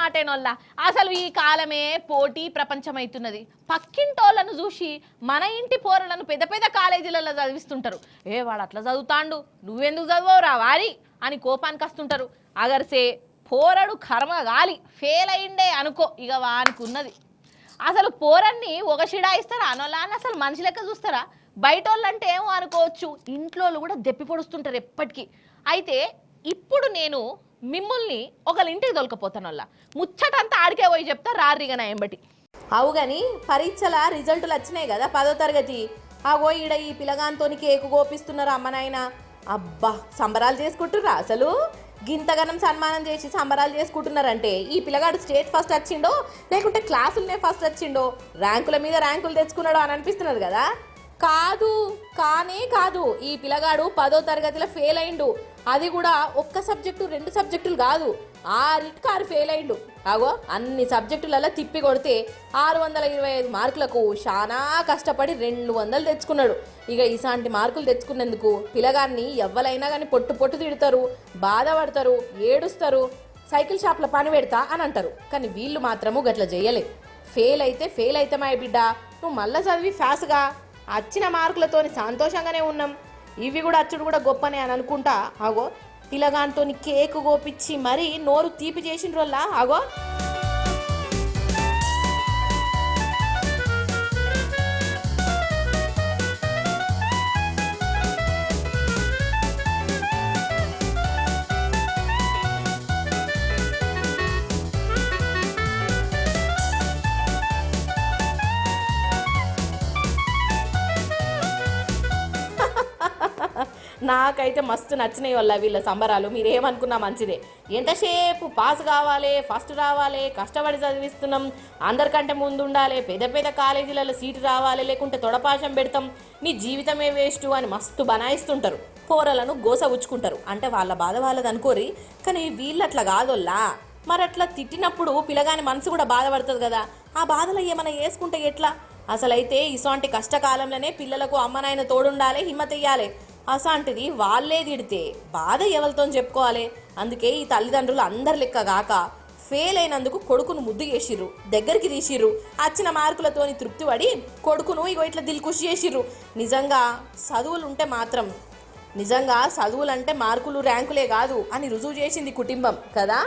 మాటేనోళ్ళ అసలు ఈ కాలమే పోటీ ప్రపంచం అవుతున్నది. పక్కింటోళ్ళను చూసి మన ఇంటి పోరలను పెద్ద పెద్ద కాలేజీలలో చదివిస్తుంటారు. వాడు అట్లా చదువుతాండు, నువ్వెందుకు చదవవురా వారి అని కోపానికి వస్తుంటారు. అగర్సే పోరడు కర్మ గాలి ఫెయిల్ అయిండే అనుకో, ఇక వానికి ఉన్నది. అసలు పోరన్ని ఒక షిడాయిస్తారా అనోళ్ళ అని అసలు మనిషి లెక్క చూస్తారా? బయట వాళ్ళంటే ఏమో అనుకోవచ్చు, ఇంట్లో కూడా దెప్పి పొడుస్తుంటారు ఎప్పటికీ. అయితే ఇప్పుడు నేను మిమ్మల్ని ఒకళ్ళ ఇంటికి దొలకపోతానోళ్ళ ముచ్చటంతా ఆడికే పోయి చెప్తా రారిగా ఎంబటి. అవు కానీ పరీక్షల రిజల్టులు వచ్చినాయి కదా 10వ తరగతి. అగో ఈడ ఈ పిల్లగాంతోని కేకు కోపిస్తున్నారు అమ్మ నాయన. అబ్బా సంబరాలు చేసుకుంటుర్రా అసలు. గింతగనం సన్మానం చేసి సంబరాలు చేసుకుంటున్నారంటే ఈ పిల్లగాడు స్టేట్ ఫస్ట్ వచ్చిండో లేకుంటే క్లాసులనే ఫస్ట్ వచ్చిండో, ర్యాంకుల మీద ర్యాంకులు తెచ్చుకున్నాడో అని అనిపిస్తున్నది కదా. కాదు ఈ పిల్లగాడు 10వ తరగతిలో ఫెయిల్ అయిండు. అది కూడా ఒక్క సబ్జెక్టు 2 సబ్జెక్టులు కాదు, 6 ఫెయిల్ అయిండు. అగో అన్ని సబ్జెక్టులలో తిప్పి కొడితే 625 మార్కులకు చాలా కష్టపడి 200 తెచ్చుకున్నాడు. ఇక ఇలాంటి మార్కులు తెచ్చుకున్నందుకు పిల్లగాన్ని ఎవ్వలైనా కానీ పొట్టు తిడతారు, బాధపడతారు, ఏడుస్తారు, సైకిల్ షాప్లో పని పెడతా అని అంటారు. కానీ వీళ్ళు మాత్రము గట్ల చేయలే. ఫెయిల్ అయితే మా బిడ్డ నువ్వు మళ్ళీ చదివి ఫాస్ట్గా వచ్చిన మార్కులతోని సంతోషంగానే ఉన్నాం. ఇవి కూడా అచ్చుడు కూడా గొప్పనే అని అనుకుంటా అగో పిల్లగాంతో కేకు కోపిచ్చి మరీ నోరు తీపి చేసిన వల్ల అగో నాకైతే మస్తు నచ్చినాయి వల్ల వీళ్ళ సంబరాలు. మీరేమనుకున్నా మంచిదే. ఎంతసేపు పాస్ కావాలి, ఫస్ట్ రావాలి, కష్టపడి చదివిస్తున్నాం, అందరికంటే ముందు ఉండాలి, పెద్ద కాలేజీలలో సీటు రావాలి, లేకుంటే తొడపాశం పెడతాం, నీ జీవితమే వేస్ట్ అని మస్తు బనాయిస్తుంటారు. పోరలను గోస ఉచ్చుకుంటారు. అంటే వాళ్ళ బాధ వాళ్ళది అనుకోరి, కానీ వీళ్ళు అట్లా కాదోల్లా. మరి అట్లా తిట్టినప్పుడు పిల్లగాని మనసు కూడా బాధపడుతుంది కదా. ఆ బాధలో ఏమైనా వేసుకుంటే ఎట్లా? అసలైతే ఇసోంటి కష్టకాలంలోనే పిల్లలకు అమ్మనాయన తోడుండాలి, హిమ్మత్ ఇయ్యాలి. అసాంటిది వాళ్ళే తిడితే బాధ ఎవరితో చెప్పుకోవాలి. అందుకే ఈ తల్లిదండ్రులు అందరి లెక్క గాక ఫెయిల్ అయినందుకు కొడుకును ముద్దు చేసిర్రు, దగ్గరికి తీసిర్రు, వచ్చిన మార్కులతోని తృప్తి పడి కొడుకును ఇగో ఇట్లా దిల్కుషి చేసిర్రు. నిజంగా చదువులంటే మాత్రం మార్కులు ర్యాంకులే కాదు అని రుజువు చేసింది కుటుంబం కదా.